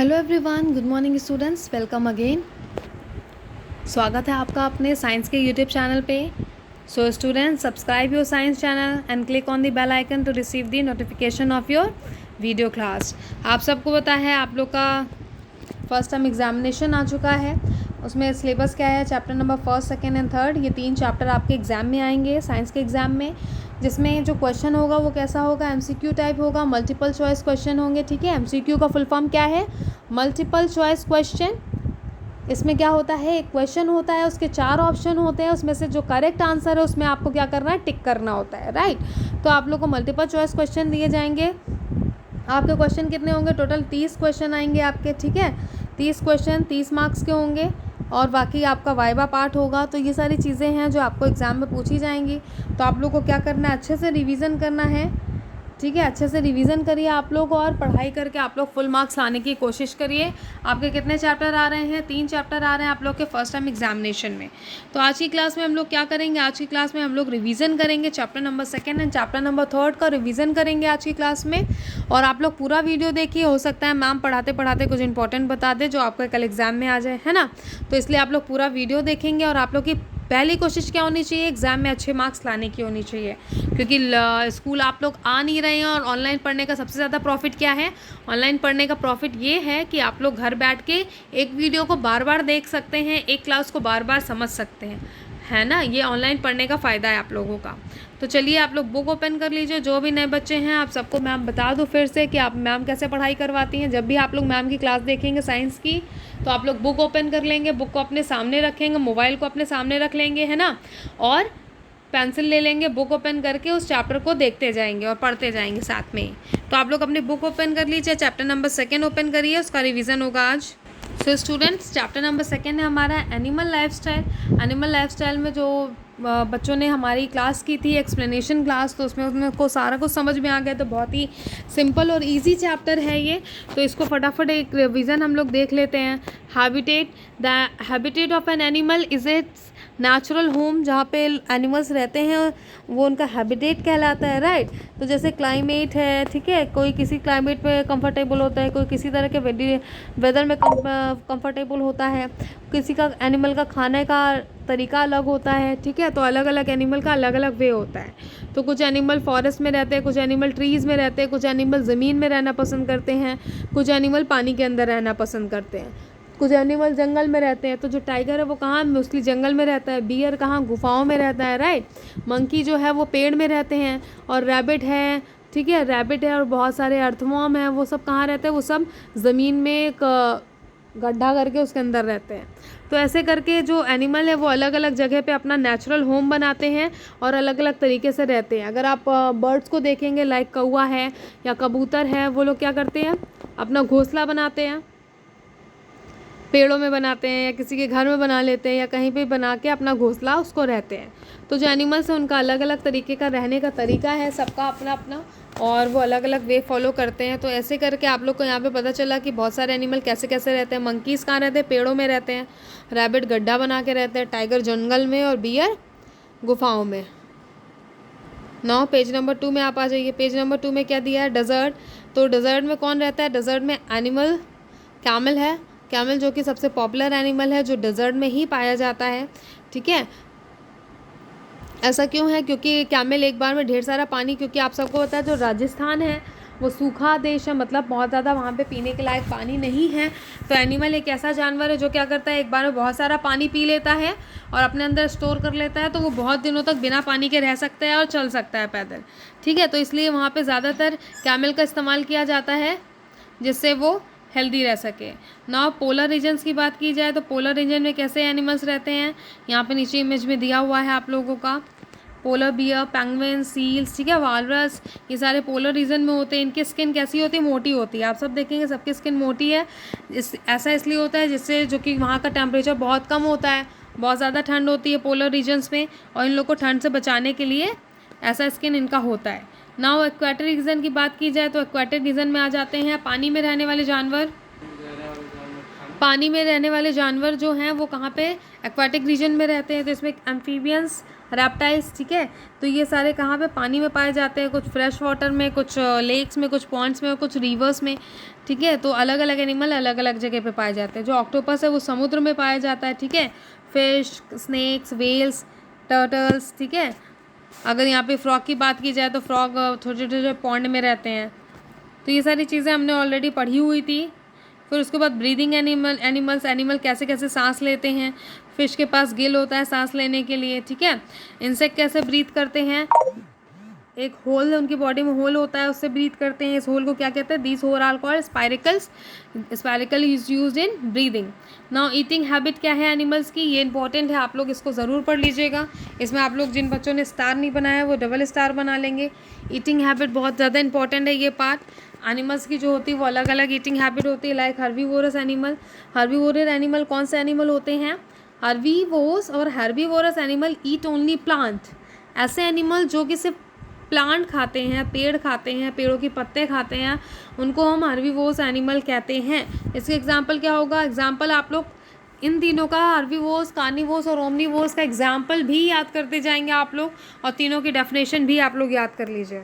Hello everyone, good morning students, welcome again. स्वागत है आपका अपने साइंस के यूट्यूब चैनल पे। So students, subscribe your science channel and click on the bell icon to receive the notification of your video class. आप सबको पता है आप लोग का फर्स्ट टर्म एग्जामिनेशन आ चुका है। उसमें सिलेबस क्या है, chapter number first, second and third, ये 3 चैप्टर आपके एग्ज़ाम में आएंगे साइंस के एग्ज़ाम में। जिसमें जो क्वेश्चन होगा वो कैसा होगा, एमसीक्यू टाइप होगा, मल्टीपल चॉइस क्वेश्चन होंगे। ठीक है, एमसीक्यू का फुल फॉर्म क्या है, मल्टीपल चॉइस क्वेश्चन। इसमें क्या होता है, एक क्वेश्चन होता है, उसके 4 ऑप्शन होते हैं, उसमें से जो करेक्ट आंसर है उसमें आपको क्या करना है, टिक करना होता है, राइट। तो आप लोग को मल्टीपल चॉइस क्वेश्चन दिए जाएंगे। आपके क्वेश्चन कितने होंगे, टोटल 30 क्वेश्चन आएंगे आपके। ठीक है, 30 क्वेश्चन 30 मार्क्स के होंगे और बाकी आपका वाइवा पार्ट होगा। तो ये सारी चीज़ें हैं जो आपको एग्ज़ाम में पूछी जाएंगी। तो आप लोग को क्या करना है, अच्छे से रिवीजन करना है। ठीक है, अच्छे से रिवीजन करिए आप लोग और पढ़ाई करके आप लोग फुल मार्क्स लाने की कोशिश करिए। आपके कितने चैप्टर आ रहे हैं, 3 चैप्टर आ रहे हैं आप लोग के फर्स्ट टाइम एग्जामिनेशन में। तो आज की क्लास में हम लोग क्या करेंगे, आज की क्लास में हम लोग रिवीजन करेंगे, chapter number 2 and chapter number 3 का रिवीजन करेंगे आज की क्लास में। और आप लोग पूरा वीडियो देखिए, हो सकता है मैम पढ़ाते पढ़ाते कुछ इंपॉर्टेंट बता दे जो आपका कल एग्जाम में आ जाए, है ना। तो इसलिए आप लोग पूरा वीडियो देखेंगे और आप लोग की पहली कोशिश क्या होनी चाहिए, एग्ज़ाम में अच्छे मार्क्स लाने की होनी चाहिए। क्योंकि स्कूल आप लोग आ नहीं रहे हैं और ऑनलाइन पढ़ने का सबसे ज़्यादा प्रॉफिट क्या है, ऑनलाइन पढ़ने का प्रॉफिट ये है कि आप लोग घर बैठ के एक वीडियो को बार बार देख सकते हैं, एक क्लास को बार बार समझ सकते हैं, है ना। ये ऑनलाइन पढ़ने का फ़ायदा है आप लोगों का। तो चलिए आप लोग बुक ओपन कर लीजिए। जो भी नए बच्चे हैं आप सबको मैम बता दूँ फिर से कि आप मैम कैसे पढ़ाई करवाती हैं। जब भी आप लोग मैम की क्लास देखेंगे साइंस की तो आप लोग बुक ओपन कर लेंगे, बुक को अपने सामने रखेंगे, मोबाइल को अपने सामने रख लेंगे, है ना। और पेंसिल ले लेंगे, बुक ओपन करके उस चैप्टर को देखते जाएंगे और पढ़ते जाएंगे साथ में ही। तो आप लोग अपनी बुक ओपन कर लीजिए, चैप्टर नंबर 2 ओपन करिए, उसका रिवीजन होगा आज। सो स्टूडेंट्स, चैप्टर नंबर 2 है हमारा एनिमल लाइफस्टाइल। एनिमल लाइफस्टाइल में जो बच्चों ने हमारी क्लास की थी एक्सप्लेनेशन क्लास, तो उसमें उनको सारा कुछ समझ में आ गया। तो बहुत ही सिंपल और इजी चैप्टर है ये। तो इसको फटाफट एक रिवीजन हम लोग देख लेते हैं। Habitat, the habitat of an animal is it's natural home. जहाँ पे एनिमल्स रहते हैं वो उनका हैबिटेट कहलाता है, राइट। तो जैसे क्लाइमेट है, ठीक है, कोई किसी क्लाइमेट में कंफर्टेबल होता है, कोई किसी तरह के वेदर में कंफर्टेबल होता है, किसी का एनिमल का खाने का तरीका अलग होता है। ठीक है, तो अलग अलग एनिमल का अलग अलग वे होता है। तो कुछ एनिमल फॉरेस्ट में रहते हैं, कुछ एनिमल ट्रीज़ में रहते हैं, कुछ एनिमल ज़मीन में रहना पसंद करते हैं, कुछ एनिमल पानी के अंदर रहना पसंद करते हैं, कुछ एनिमल जंगल में रहते हैं। तो जो टाइगर है वो कहाँ, मोस्टली जंगल में रहता है। बियर कहाँ, गुफाओं में रहता है, राइट। मंकी जो है वो पेड़ में रहते हैं। और रैबिट है, ठीक है, रैबिट है। और बहुत सारे अर्थवॉर्म है, वो सब कहाँ रहते हैं, वो सब ज़मीन में एक गड्ढा करके उसके अंदर रहते हैं। तो ऐसे करके जो एनिमल है वो अलग अलग जगह पे अपना नेचुरल होम बनाते हैं और अलग अलग तरीके से रहते हैं। अगर आप बर्ड्स को देखेंगे, लाइक कौवा है या कबूतर है, वो लोग क्या करते हैं, अपना घोंसला बनाते हैं, पेड़ों में बनाते हैं या किसी के घर में बना लेते हैं या कहीं पे बना के अपना घोंसला उसको रहते हैं। तो जो एनिमल्स हैं उनका अलग अलग तरीके का रहने का तरीका है, सबका अपना अपना, और वो अलग अलग वे फॉलो करते हैं। तो ऐसे करके आप लोग को यहाँ पे पता चला कि बहुत सारे एनिमल कैसे कैसे रहते हैं। मंकीज़ कहाँ रहते हैं, पेड़ों में रहते हैं। रैबिट गड्ढा बना के रहते हैं। टाइगर जंगल में और बियर गुफाओं में। नाउ पेज नंबर 2 में आप आ जाइए। पेज नंबर 2 में क्या दिया है, डेजर्ट। तो डेजर्ट में कौन रहता है, डेजर्ट में एनिमल कैमल है। कैमल जो कि सबसे पॉपुलर एनिमल है, जो डेजर्ट में ही पाया जाता है। ठीक है, ऐसा क्यों है, क्योंकि कैमल एक बार में ढेर सारा पानी, क्योंकि आप सबको पता है जो राजस्थान है वो सूखा देश है, मतलब बहुत ज़्यादा वहाँ पे पीने के लायक पानी नहीं है। तो एनिमल एक ऐसा जानवर है जो क्या करता है, एक बार में बहुत सारा पानी पी लेता है और अपने अंदर स्टोर कर लेता है। तो वो बहुत दिनों तक बिना पानी के रह सकता है और चल सकता है पैदल। ठीक है, तो इसलिए वहाँ पे ज़्यादातर कैमल का इस्तेमाल किया जाता है जिससे वो हेल्दी रह सके। ना पोलर रीजन्स की बात की जाए तो पोलर रीजन में कैसे एनिमल्स रहते हैं, यहाँ पे नीचे इमेज में दिया हुआ है आप लोगों का। पोलर बियर, पेंगुइन, सील्स, ठीक है, वालरस, ये सारे पोलर रीजन में होते हैं। इनकी स्किन कैसी होती है, मोटी होती है। आप सब देखेंगे सबकी स्किन मोटी है। ऐसा इसलिए होता है जिससे, जो कि वहाँ का टेम्परेचर बहुत कम होता है, बहुत ज़्यादा ठंड होती है पोलर रीजन्स में, और इन लोग को ठंड से बचाने के लिए ऐसा स्किन इनका होता है। नाउ एक्वेटिक रीजन की बात की जाए तो एक्वेटिक रीजन में आ जाते हैं पानी में रहने वाले जानवर। पानी में रहने वाले जानवर जो हैं वो कहाँ पे, एक्वेटिक रीजन में रहते हैं। तो इसमें एम्फीबियंस रेप्टाइल्स, ठीक है। तो ये सारे कहाँ पे, पानी में पाए जाते हैं, कुछ फ्रेश वाटर में, कुछ लेक्स में, कुछ पॉन्ड्स में और कुछ रिवर्स में, ठीक है। तो अलग अलग एनिमल अलग अलग जगह पे पाए जाते हैं। जो ऑक्टोपस है वो समुद्र में पाया जाता है, ठीक है। फिश, स्नेक्स, वेल्स, टर्टल्स, ठीक है। अगर यहाँ पे फ्रॉग की बात की जाए तो फ्रॉग छोटे छोटे पॉन्ड में रहते हैं। तो ये सारी चीज़ें हमने ऑलरेडी पढ़ी हुई थी। फिर उसके बाद ब्रीदिंग एनिमल कैसे कैसे सांस लेते हैं। फिश के पास गिल होता है सांस लेने के लिए, ठीक है। इंसेक्ट कैसे ब्रीथ करते हैं, एक होल उनकी बॉडी में होल होता है, उससे ब्रीथ करते हैं। इस होल को क्या कहते हैं, these whole are called spiracles. Spiracle is used in breathing. Now eating habit क्या है एनिमल्स की, ये इंपॉर्टेंट है, आप लोग इसको ज़रूर पढ़ लीजिएगा। इसमें आप लोग जिन बच्चों ने स्टार नहीं बनाया वो डबल स्टार बना लेंगे। ईटिंग हैबिट बहुत ज़्यादा इंपॉर्टेंट है। ये पार्ट एनिमल्स की जो होती है वो अलग अलग ईटिंग हैबिट होती है। Like herbivorous animal, herbivorous animal कौन से एनिमल होते हैं, हर्बीवोरस और herbivorous animal eat only plant. ऐसे एनिमल जो कि सिर्फ प्लांट खाते हैं, पेड़ खाते हैं, पेड़ों की पत्ते खाते हैं, उनको हम हर्बीवोरस एनिमल कहते हैं। इसके एग्जाम्पल क्या होगा, एग्जाम्पल आप लोग इन तीनों का, हर्बीवोरस, कार्निवोरस और ओमनीवोरस का एग्जाम्पल भी याद करते जाएंगे आप लोग, और तीनों की डेफिनेशन भी आप लोग याद कर लीजिए।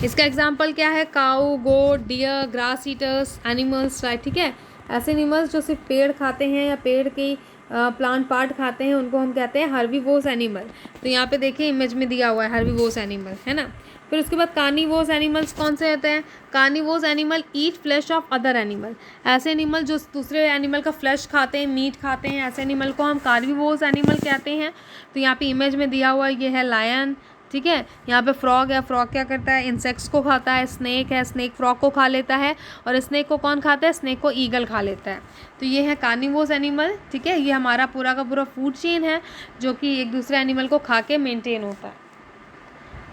इसका एग्जाम्पल क्या है, cow, goat, deer, grass eaters animals, right, ठीक है। ऐसे एनिमल्स जो सिर्फ पेड़ खाते हैं या पेड़ की प्लांट पार्ट खाते हैं, उनको हम कहते हैं हर्बीवोरस एनिमल। तो यहाँ पे देखिए इमेज में दिया हुआ है हर्बीवोरस एनिमल, है ना। फिर उसके बाद कार्निवोरस एनिमल्स कौन से होते हैं, carnivorous animal eat flash of other animal. ऐसे एनिमल जो दूसरे एनिमल का फ्लैश खाते हैं, मीट खाते हैं, ऐसे एनिमल को हम कार्निवोरस एनिमल कहते हैं। तो यहाँ पे इमेज में दिया हुआ ये है लायन, ठीक है। यहाँ पे फ्रॉग है, फ्रॉग क्या करता है, इंसेक्ट्स को खाता है। स्नेक है, स्नेक फ्रॉग को खा लेता है। और स्नेक को कौन खाता है, स्नेक को ईगल खा लेता है। तो ये है कार्निवोरस एनिमल, ठीक है। ये हमारा पूरा का पूरा फूड चेन है जो कि एक दूसरे एनिमल को खा के मेनटेन होता है।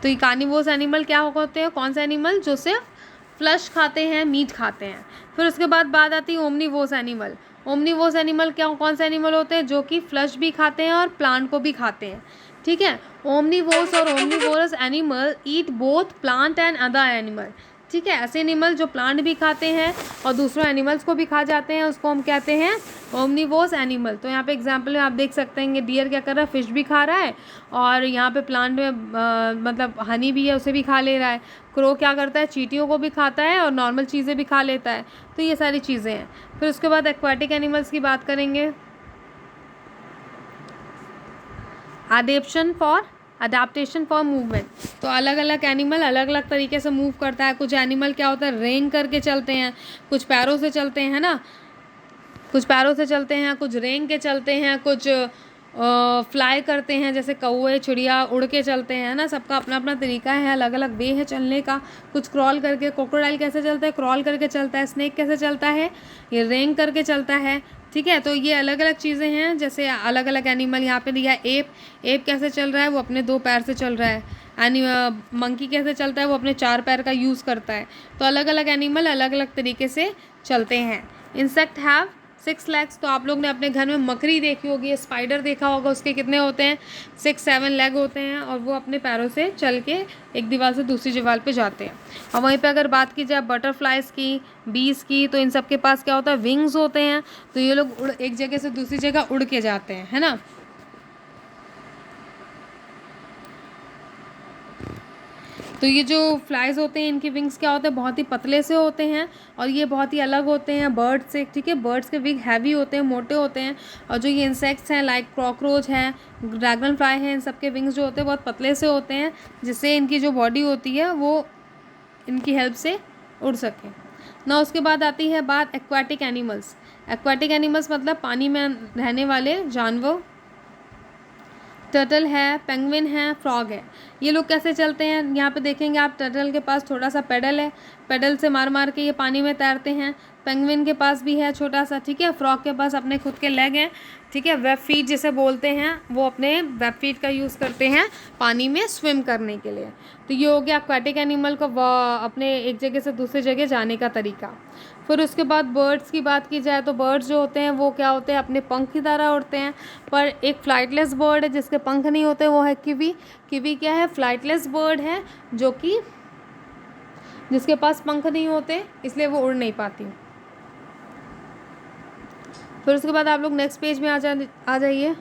तो ये कार्निवोरस एनिमल क्या होते हैं, कौन से एनिमल जो सिर्फ फ्लश खाते हैं, मीट खाते हैं। फिर उसके बाद बात आती है ओमनीवोरस एनिमल। ओमनीवोरस एनिमल क्या, कौन से एनिमल होते हैं, जो कि फ्लश भी खाते हैं और प्लांट को भी खाते हैं, ठीक है। ओमनीवोरस और omnivorous animal eat both plant and other animal, ठीक है। ऐसे एनिमल जो प्लांट भी खाते हैं और दूसरों एनिमल्स को भी खा जाते हैं, उसको हम कहते हैं ओमनीवोरस एनिमल। तो यहाँ पे एग्जांपल में आप देख सकते हैं, डियर क्या कर रहा है, फिश भी खा रहा है, और यहाँ पे प्लांट में मतलब हनी भी है, उसे भी खा ले रहा है। क्रो क्या करता है, चींटियों को भी खाता है और नॉर्मल चीज़ें भी खा लेता है। तो ये सारी चीज़ें हैं। फिर उसके बाद एक्वाटिक एनिमल्स की बात करेंगे। Adaptation for movement. तो अलग अलग एनिमल अलग अलग तरीके से मूव करता है। कुछ एनिमल क्या होता है, रेंग करके चलते हैं, कुछ पैरों से चलते हैं, है ना, कुछ पैरों से चलते हैं, कुछ रेंग के चलते हैं, कुछ फ्लाई करते हैं, जैसे कौवे, चिड़िया उड़ के चलते हैं, ना। सबका अपना अपना तरीका है, अलग अलग वे है चलने का। कुछ क्रॉल करके, क्रोकोडाइल कैसे चलता है, क्रॉल करके चलता है। स्नेक कैसे चलता है, ये रेंग करके चलता है, ठीक है। तो ये अलग अलग चीज़ें हैं। जैसे अलग अलग एनिमल यहाँ पे दिया है, एप कैसे चल रहा है, वो अपने 2 पैर से चल रहा है। मंकी कैसे चलता है, वो अपने 4 पैर का यूज़ करता है। तो अलग अलग एनिमल अलग अलग तरीके से चलते हैं। Insect have 6 legs. तो आप लोग ने अपने घर में मकड़ी देखी होगी, स्पाइडर देखा होगा, उसके कितने होते हैं, 6-7 लेग होते हैं, और वो अपने पैरों से चल के एक दीवार से दूसरी दीवार पे जाते हैं। और वहीं पे अगर बात की जाए बटरफ्लाइज की, बीज की, तो इन सब के पास क्या होता है, विंग्स होते हैं। तो ये लोग एक जगह से दूसरी जगह उड़ के जाते हैं, है ना। तो ये जो फ्लाइज होते हैं, इनके विंग्स क्या होते हैं, बहुत ही पतले से होते हैं, और ये बहुत ही अलग होते हैं बर्ड से, ठीक है। बर्ड्स के विंग हैवी होते हैं, मोटे होते हैं। और जो ये इंसेक्ट्स हैं, लाइक कॉकरोच हैं, ड्रैगन फ्लाई हैं, इन सब के विंग्स जो होते हैं बहुत पतले से होते हैं, जिससे इनकी जो बॉडी होती है वो इनकी हेल्प से उड़ सके ना। उसके बाद आती है बात एक्वाटिक एनिमल्स। एक्वाटिक एनिमल्स मतलब पानी में रहने वाले जानवर। टर्टल है, पेंगुइन है, फ्रॉग है। ये लोग कैसे चलते हैं, यहाँ पे देखेंगे आप, टर्टल के पास थोड़ा सा पेडल है, पेडल से मार मार के ये पानी में तैरते हैं। पेंगुइन के पास भी है छोटा सा, ठीक है। फ्रॉग के पास अपने खुद के लेग हैं, ठीक है। वेब फीट जिसे बोलते हैं, वो अपने वेब फीट का यूज़ करते हैं पानी में स्विम करने के लिए। तो ये हो गया एक्वाटिक एनिमल को अपने एक जगह से दूसरी जगह जाने का तरीका। फिर उसके बाद बर्ड्स की बात की जाए तो बर्ड्स जो होते हैं वो क्या होते हैं, अपने पंख की तरह उड़ते हैं। पर एक फ्लाइटलेस बर्ड है जिसके पंख नहीं होते, वो है किवी। किवी क्या है, फ्लाइटलेस बर्ड है, जो कि जिसके पास पंख नहीं होते, इसलिए वो उड़ नहीं पाती। फिर उसके बाद आप लोग नेक्स्ट पेज में आ जाइए।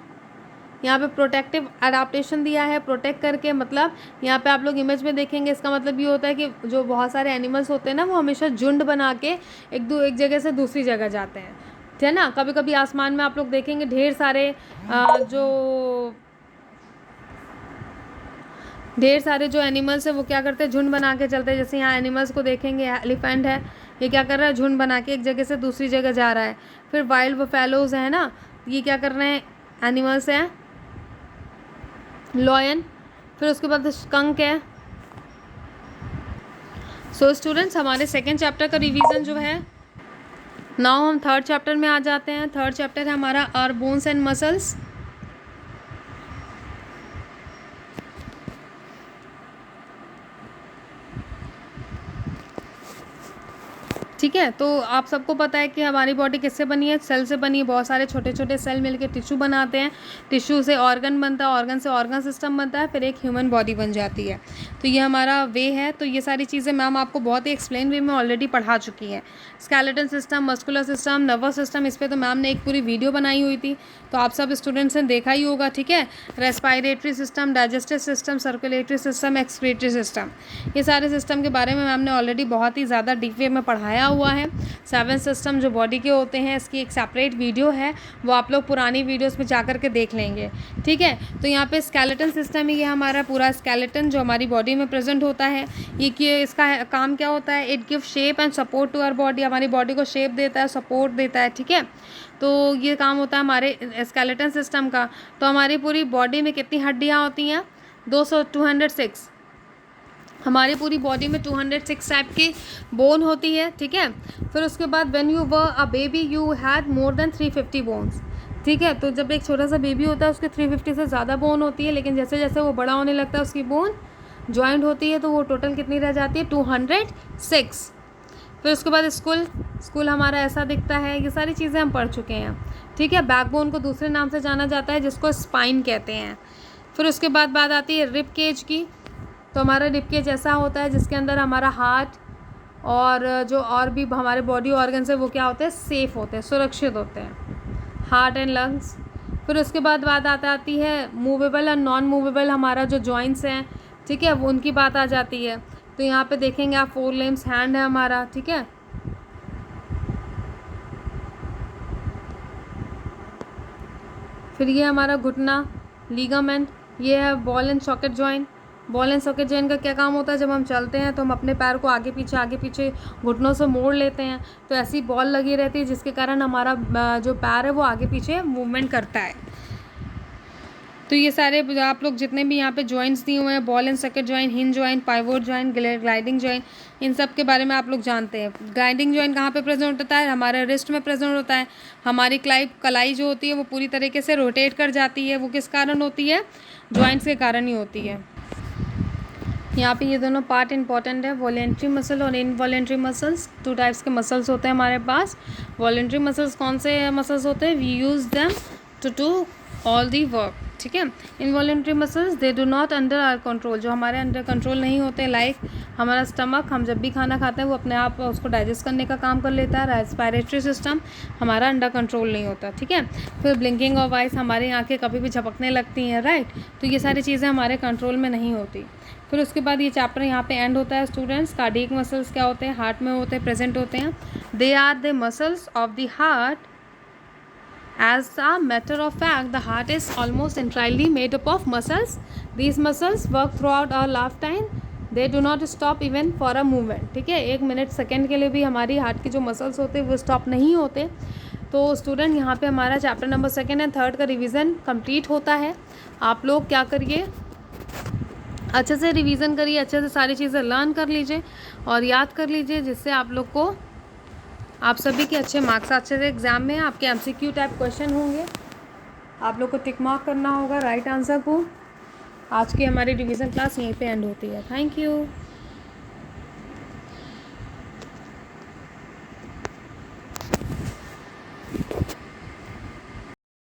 यहाँ पे प्रोटेक्टिव अडाप्टेशन दिया है, प्रोटेक्ट करके, मतलब यहाँ पे आप लोग इमेज में देखेंगे, इसका मतलब ये होता है कि जो बहुत सारे एनिमल्स होते हैं ना, वो हमेशा झुंड बना के एक जगह से दूसरी जगह जाते हैं, है ना। कभी कभी आसमान में आप लोग देखेंगे ढेर सारे जो एनिमल्स है वो क्या करते हैं, झुंड बना के चलते हैं। जैसे यहाँ एनिमल्स को देखेंगे, एलिफेंट है, ये क्या कर रहा है, झुंड बना के एक जगह से दूसरी जगह जा रहा है। फिर वाइल्ड बफेलोज है ना, ये क्या कर रहे हैं, एनिमल्स हैं, लॉयन। फिर उसके बाद स्कंक है। सो स्टूडेंट्स, हमारे सेकेंड चैप्टर का रिवीजन जो है, नाउ हम थर्ड चैप्टर में आ जाते हैं। थर्ड चैप्टर है हमारा आवर बोन्स एंड मसल्स। ठीक है, तो आप सबको पता है कि हमारी बॉडी किससे बनी है, सेल से बनी है। बहुत सारे छोटे छोटे सेल मिलके टिश्यू बनाते हैं, टिश्यू से ऑर्गन बनता है, ऑर्गन से ऑर्गन सिस्टम बनता है, फिर एक ह्यूमन बॉडी बन जाती है। तो ये हमारा वे है। तो ये सारी चीज़ें मैम आपको बहुत ही एक्सप्लेन वे में ऑलरेडी पढ़ा चुकी हैं। Skeleton system, muscular system, nervous system, इस पर तो मैम ने एक पूरी वीडियो बनाई हुई थी, तो आप सब स्टूडेंट्स ने देखा ही होगा। ठीक है, respiratory system, digestive system, circulatory system, excretory system, ये सारे सिस्टम के बारे में मैम ने ऑलरेडी बहुत ही ज़्यादा डीप वे में पढ़ाया हुआ है। 7 सिस्टम जो बॉडी के होते हैं, इसकी एक सेपरेट वीडियो है, वो आप लोग पुरानी वीडियोस में जा कर के देख लेंगे। ठीक है, तो यहाँ पे स्केलेटन सिस्टम ही, ये हमारा पूरा स्केलेटन जो हमारी बॉडी में प्रेजेंट होता है, ये कि इसका काम क्या होता है, it give shape and support to our body, हमारी बॉडी को शेप देता है, सपोर्ट देता है। ठीक है, तो ये काम होता है हमारे स्केलेटन सिस्टम का। तो हमारी पूरी बॉडी में कितनी हड्डियाँ होती हैं, 206। हमारी पूरी बॉडी में 206 टाइप की बोन होती है। ठीक है, फिर उसके बाद when you were a baby you had more than 350 bones. ठीक है, तो जब एक छोटा सा बेबी होता है उसके 350 से ज़्यादा बोन होती है, लेकिन जैसे जैसे वो बड़ा होने लगता है उसकी बोन जॉइंट होती है, तो वो टोटल कितनी रह जाती है, 206। फिर उसके बाद स्कूल हमारा ऐसा दिखता है। ये सारी चीज़ें हम पढ़ चुके हैं। ठीक है, बैकबोन को दूसरे नाम से जाना जाता है जिसको स्पाइन कहते हैं। फिर उसके बाद बात आती है रिब केज की। तो हमारा रिब केज ऐसा होता है जिसके अंदर हमारा हार्ट और जो और भी हमारे बॉडी ऑर्गन्स है वो क्या होते हैं, सेफ़ होते हैं, सुरक्षित होते हैं, हार्ट एंड लंग्स। फिर उसके बाद बात आती है मूवेबल और नॉन मूवेबल हमारा जो जॉइंट्स हैं। ठीक है, वो उनकी बात आ जाती है। तो यहाँ पे देखेंगे आप 4 लिम्स, हैंड है हमारा। ठीक है, फिर ये हमारा घुटना, लीगामेंट, ये है ball and socket joint. Ball and socket joint का क्या काम होता है, जब हम चलते हैं तो हम अपने पैर को आगे पीछे घुटनों से मोड़ लेते हैं, तो ऐसी बॉल लगी रहती है जिसके कारण हमारा जो पैर है वो आगे पीछे मूवमेंट करता है। तो ये सारे आप लोग जितने भी यहाँ पे जॉइंट्स दिए हुए हैं, ball and socket joint, hinge joint, pivot joint, gliding joint, इन सब के बारे में आप लोग जानते हैं। ग्लाइडिंग जॉइंट कहाँ पे प्रेजेंट होता है, हमारे रिस्ट में प्रेजेंट होता है। हमारी कलाई जो होती है वो पूरी तरीके से रोटेट कर जाती है, वो किस कारण होती है, जॉइंट्स के कारण ही होती है। यहाँ पे ये दोनों पार्ट इंपॉर्टेंट है, वॉलेंट्री मसल और इनवॉलेंट्री मसल्स। 2 टाइप्स के मसल्स होते हैं हमारे पास। वॉलेंट्री मसल्स कौन से मसल्स होते हैं, we use them to do all the work. ठीक है, involuntary muscles they do not under our control, जो हमारे अंडर कंट्रोल नहीं होते। लाइक हमारा स्टमक, हम जब भी खाना खाते हैं वो अपने आप उसको डाइजेस्ट करने का काम कर लेता है। रेस्पिरेटरी सिस्टम हमारा अंडर कंट्रोल नहीं होता। ठीक है, फिर ब्लिंकिंग ऑफ आइज, हमारी आंखें कभी भी झपकने लगती हैं, राइट। तो ये सारी चीज़ें हमारे कंट्रोल में नहीं होती। फिर उसके बाद ये चैप्टर यहाँ पे एंड होता है स्टूडेंट्स। कार्डियक मसल्स क्या होते हैं, हार्ट में होते हैं, प्रेजेंट होते हैं। They are the muscles of the heart. As a matter of fact, the heart is almost entirely made up of muscles. These muscles work throughout our lifetime. They do not stop even for a moment. ठीक है, 1 minute second के लिए भी हमारी heart की जो muscles होते हैं वो स्टॉप नहीं होते। तो स्टूडेंट यहाँ पे हमारा चैप्टर नंबर 2 एंड 3 का रिवीजन कंप्लीट होता है। आप लोग क्या करिए, अच्छे से रिवीजन करिए, अच्छे से सारी चीज़ें लर्न कर लीजिए और याद कर लीजिए, जिससे आप लोग को, आप सभी के अच्छे मार्क्स अच्छे से एग्ज़ाम में आपके MCQ टाइप क्वेश्चन होंगे। आप लोग को टिक मार्क करना होगा राइट आंसर को। आज की हमारी रिवीजन क्लास यहीं पे एंड होती है। Thank you.